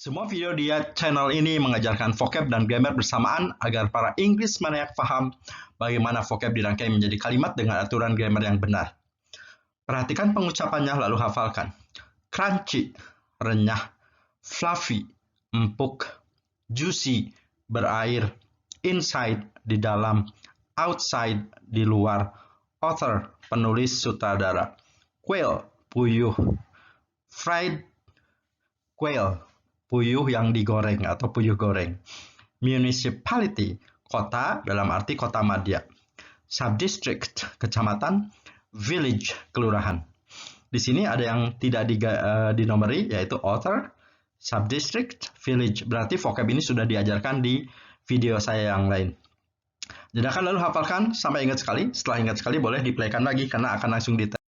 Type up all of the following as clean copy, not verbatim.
Semua video di channel ini mengajarkan vocab dan grammar bersamaan agar para Inggris maniak paham bagaimana vocab dirangkai menjadi kalimat dengan aturan grammar yang benar. Perhatikan pengucapannya lalu hafalkan. Crunchy, renyah. Fluffy, empuk. Juicy, berair. Inside, di dalam. Outside, di luar. Author, penulis sutradara. Quail, puyuh. Fried quail, puyuh yang digoreng atau puyuh goreng. Municipality, kota dalam arti kota madya. Subdistrict, kecamatan. Village, kelurahan. Di sini ada yang tidak dinomori, yaitu author, subdistrict, village. Berarti vocab ini sudah diajarkan di video saya yang lain. Jadikan lalu hafalkan sampai ingat sekali. Setelah ingat sekali boleh diplaykan lagi karena akan langsung dites.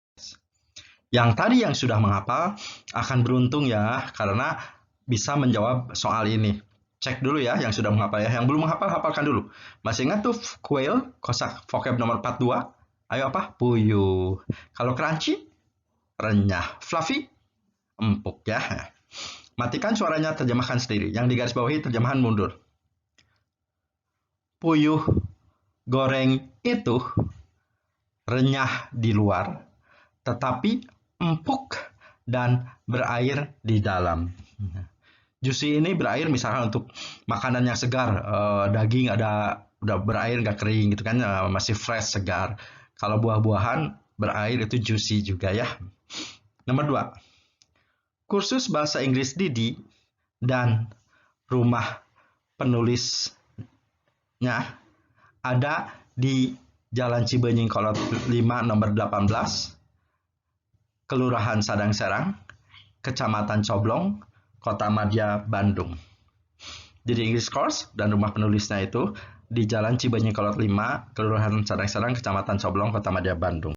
Yang tadi yang sudah menghafal akan beruntung ya, karena bisa menjawab soal ini. Cek dulu ya yang sudah menghafal ya. Yang belum menghafal, hafalkan dulu. Masih ingat tuh quail, kosak vocab nomor 42? Ayo apa? Puyuh. Kalau crunchy, renyah. Fluffy, empuk ya. Matikan suaranya, terjemahkan sendiri. Yang digarisbawahi terjemahan mundur. Puyuh goreng itu renyah di luar, tetapi empuk dan berair di dalam. Juicy ini berair misalnya untuk makanan yang segar, daging ada udah berair nggak kering gitu kan, masih fresh segar. Kalau buah-buahan berair itu juicy juga ya. Nomor 2. Kursus bahasa Inggris Didi dan rumah penulisnya ada di Jalan Cibenying Kolot 5 nomor 18, Kelurahan Sadang Serang, Kecamatan Coblong, Kota Madya, Bandung. Jadi English Course dan rumah penulisnya itu di Jalan Cibenying Kolot 5, Kelurahan Sadang Serang, Kecamatan Coblong, Kota Madya, Bandung.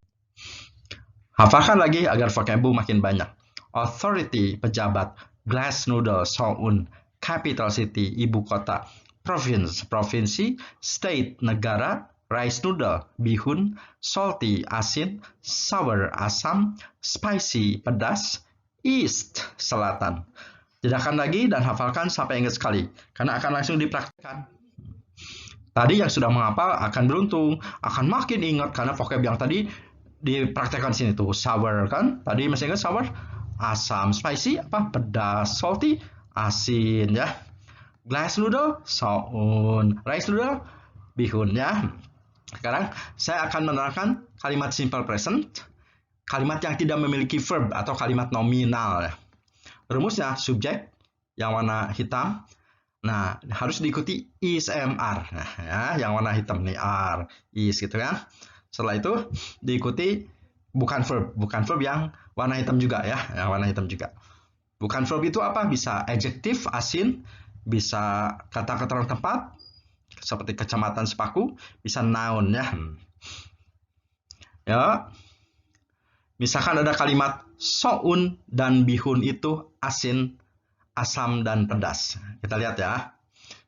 Hafalkan lagi agar vocabulary makin banyak. Authority, pejabat. Glass noodle, Seoul. Capital city, ibu kota. Province, provinsi. State, negara. Rice noodle, bihun. Salty, asin. Sour, asam. Spicy, pedas. East, selatan. Jelaskan lagi dan hafalkan sampai ingat sekali, karena akan langsung dipraktikkan. Tadi yang sudah menghafal akan beruntung, akan makin ingat karena vocab yang tadi dipraktekkan sini tuh. Sour kan? Tadi masih ingat sour? Asam. Spicy apa? Pedas. Salty, asin ya. Glass noodle, soun. Rice noodle, bihun ya. Sekarang saya akan menerangkan kalimat simple present, kalimat yang tidak memiliki verb atau kalimat nominal ya. Rumusnya subjek yang warna hitam. Nah, harus diikuti is mr. Nah, ya, yang warna hitam nih r, is gitu kan. Setelah itu diikuti bukan verb yang warna hitam juga ya, yang warna hitam juga. Bukan verb itu apa? Bisa adjektif asin, bisa kata keterangan tempat seperti kecamatan Sepaku, bisa noun ya. Ya. Misalkan ada kalimat soun dan bihun itu asin, asam dan pedas. Kita lihat ya.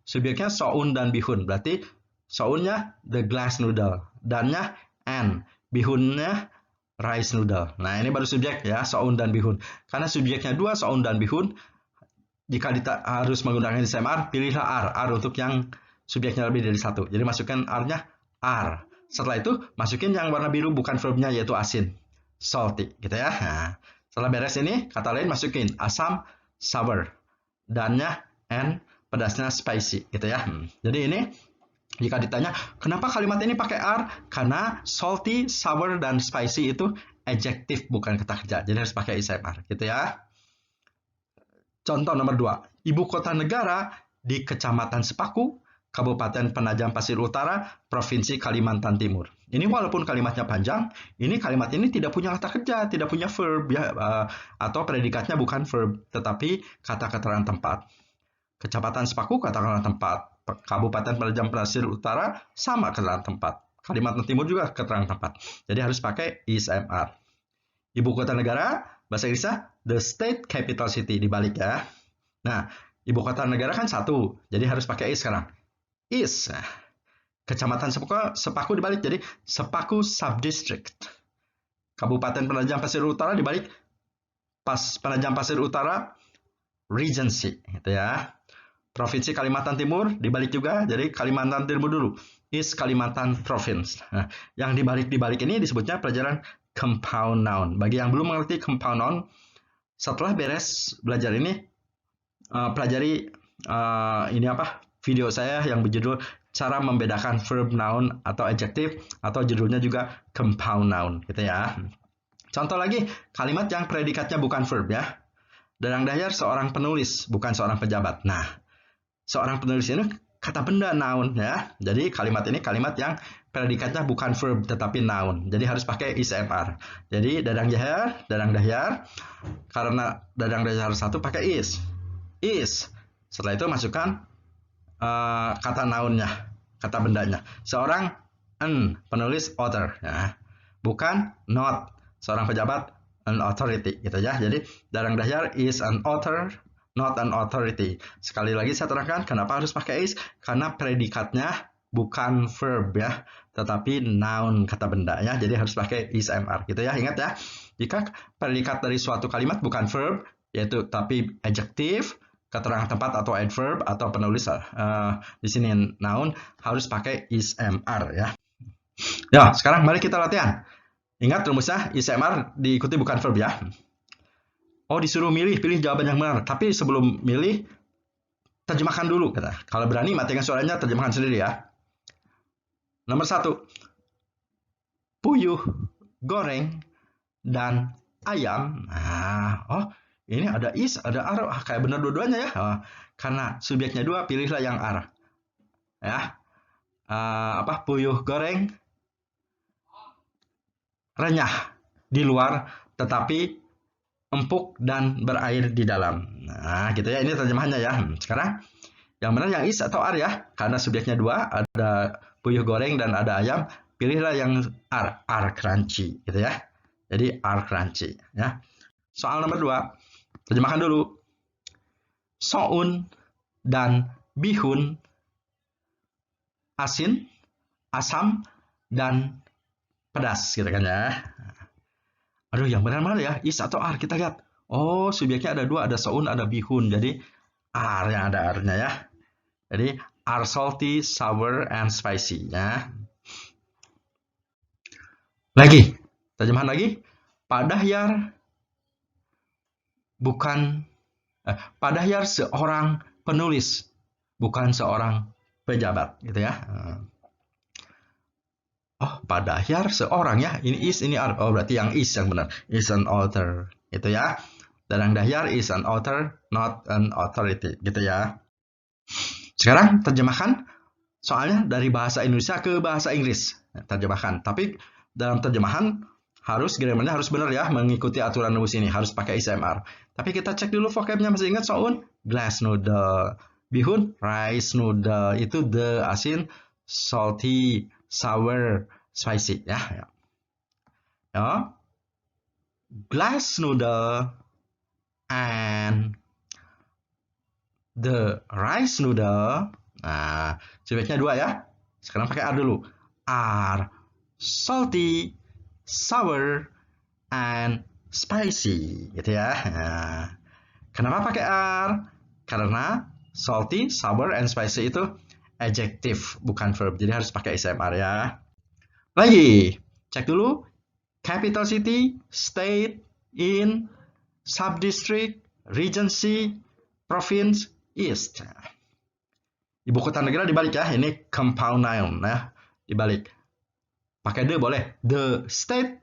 Subjeknya soun dan bihun, berarti sounnya the glass noodle, dannya and, bihunnya rice noodle. Nah, ini baru subjek ya, soun dan bihun. Karena subjeknya dua, soun dan bihun, jika harus menggunakan SMR, pilihlah R untuk yang subjeknya lebih dari satu. Jadi masukkan R-nya R. Setelah itu masukin yang warna biru bukan verbnya yaitu asin, salty gitu ya. Nah, setelah beres ini kata lain masukin asam, sour, dannya and, pedasnya spicy gitu ya. Jadi ini jika ditanya kenapa kalimat ini pakai R, karena salty, sour dan spicy itu adjektif bukan kata kerja. Jadi harus pakai SMR gitu ya. Contoh nomor 2, ibu kota negara di Kecamatan Sepaku, Kabupaten Penajam Pasir Utara, Provinsi Kalimantan Timur. Ini walaupun kalimatnya panjang, ini kalimat ini tidak punya kata kerja, tidak punya verb ya, atau predikatnya bukan verb, tetapi kata keterangan tempat. Kecamatan Sepaku kata keterangan tempat, Kabupaten Penajam Pasir Utara sama keterangan tempat. Kalimantan Timur juga keterangan tempat. Jadi harus pakai is/mr. Ibu kota negara, bahasa Inggrisnya the state capital city, dibalik ya. Nah, ibu kota negara kan satu, jadi harus pakai is sekarang. Is. Kecamatan Sepaku dibalik jadi Sepaku subdistrict. Kabupaten Penajam Pasir Utara dibalik Penajam Pasir Utara regency, gitu ya. Provinsi Kalimantan Timur dibalik juga, jadi Kalimantan Timur dulu. Is Kalimantan Province. Nah, yang dibalik ini disebutnya pelajaran compound noun. Bagi yang belum mengerti compound noun, setelah beres belajar ini, pelajari ini apa? Video saya yang berjudul cara membedakan verb noun atau adjective, atau judulnya juga compound noun, gitu ya. Contoh lagi, kalimat yang predikatnya bukan verb ya. Dadang Dahyar seorang penulis, bukan seorang pejabat. Nah, seorang penulis ini kata benda noun ya. Jadi kalimat ini kalimat yang predikatnya bukan verb tetapi noun. Jadi harus pakai is mr. Jadi Dadang Dahyar, karena Dadang Dahyar satu pakai is. Is. Setelah itu masukkan kata nounnya, kata bendanya. Seorang penulis author ya. Bukan not. Seorang pejabat an authority gitu ya. Jadi Dadang Dahyar is an author, not an authority. Sekali lagi saya terangkan kenapa harus pakai is, karena predikatnya bukan verb ya, tetapi noun, kata benda ya. Jadi harus pakai is mr gitu ya. Ingat ya, jika predikat dari suatu kalimat bukan verb, yaitu tapi adjective, keterangan tempat atau adverb atau penulis di sini noun, harus pakai is mr ya. Ya, sekarang mari kita latihan. Ingat rumusnya, is mr diikuti bukan verb ya. Oh, disuruh pilih jawaban yang benar. Tapi sebelum milih, terjemahkan dulu. Kalau berani, matikan suaranya, terjemahkan sendiri ya. Nomor 1. Puyuh, goreng, dan ayam. Nah, oh, ini ada is, ada ar. Kayak benar dua-duanya ya. Karena subjeknya 2, pilihlah yang ar. Ya. Puyuh, goreng, renyah di luar, tetapi empuk dan berair di dalam. Nah, gitu ya. Ini terjemahannya ya. Sekarang yang benar yang is atau ar ya. Karena subjeknya 2, ada puyuh goreng dan ada ayam. Pilihlah yang ar crunchy, gitu ya. Jadi ar crunchy ya. Soal nomor 2. Terjemahkan dulu. Soun dan bihun, asin, asam, dan pedas, gitu kan ya. Aduh, yang benar mana ya? Is atau ar? Kita lihat. Oh, subjeknya ada 2, ada soun, ada bihun. Jadi ar yang ada arnya ya. Jadi are salty, sour, and spicy ya. Lagi, terjemahan lagi. Pak Dahyar seorang penulis, bukan seorang pejabat, gitu ya. Oh, Pak Dahyar seorang ya. Ini is, ini are. Oh, berarti yang is yang benar. Is an author, gitu ya. Dadang Dahyar is an author, not an authority, gitu ya. Sekarang terjemahkan soalnya dari bahasa Indonesia ke bahasa Inggris. Terjemahkan. Tapi dalam terjemahan grammarnya harus benar ya, mengikuti aturan rumus ini, harus pakai is mr. Tapi kita cek dulu vocabnya, masih ingat soun? Glass noodle. Bihun, rice noodle. Itu the, asin, salty, sour, spicy ya. Glass noodle and the rice noodle. Nah, subjeknya 2 ya. Sekarang pakai are dulu. Are salty, sour, and spicy, gitu ya. Nah, kenapa pakai are? Karena salty, sour, and spicy itu adjective, bukan verb. Jadi harus pakai is mr ya. Lagi, cek dulu. Capital city, state, in, subdistrict, regency, province, east. Ibu kota negara dibalik ya. Ini compound noun ya. Dibalik. Pakai the boleh. The state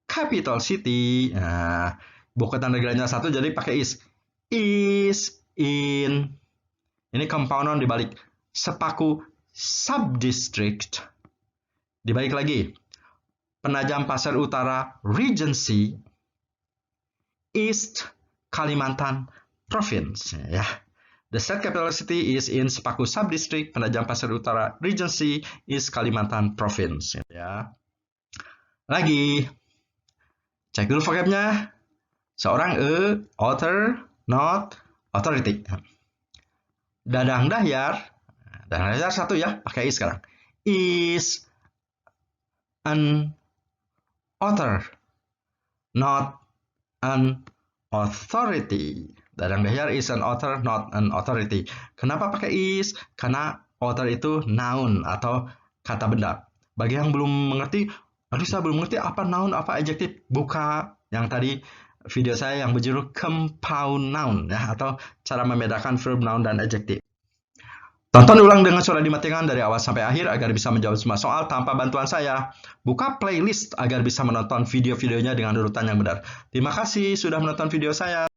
capital city. Nah, ibu kota negaranya 1 jadi pakai is. Is in. Ini compound noun dibalik. Sepaku subdistrict. Dibalik lagi. Penajam Pasir Utara Regency. East Kalimantan Province ya. The state capital city is in Sepaku Subdistrict. Penajam Pasir Utara Regency is Kalimantan Province ya. Lagi, cek dulu vocabnya. Seorang author, not authority. Dadang Dahyar 1 ya, pakai is sekarang. Is an author, not an authority. Dadang Dahyar is an author, not an authority. Kenapa pakai is? Karena author itu noun atau kata benda. Bagi yang belum mengerti, aduh saya belum mengerti apa noun, apa adjective, buka yang tadi video saya yang berjudul compound noun ya, atau cara membedakan verb, noun, dan adjective. Tonton ulang dengan suara dimatikan dari awal sampai akhir agar bisa menjawab semua soal tanpa bantuan saya. Buka playlist agar bisa menonton video-videonya dengan urutan yang benar. Terima kasih sudah menonton video saya.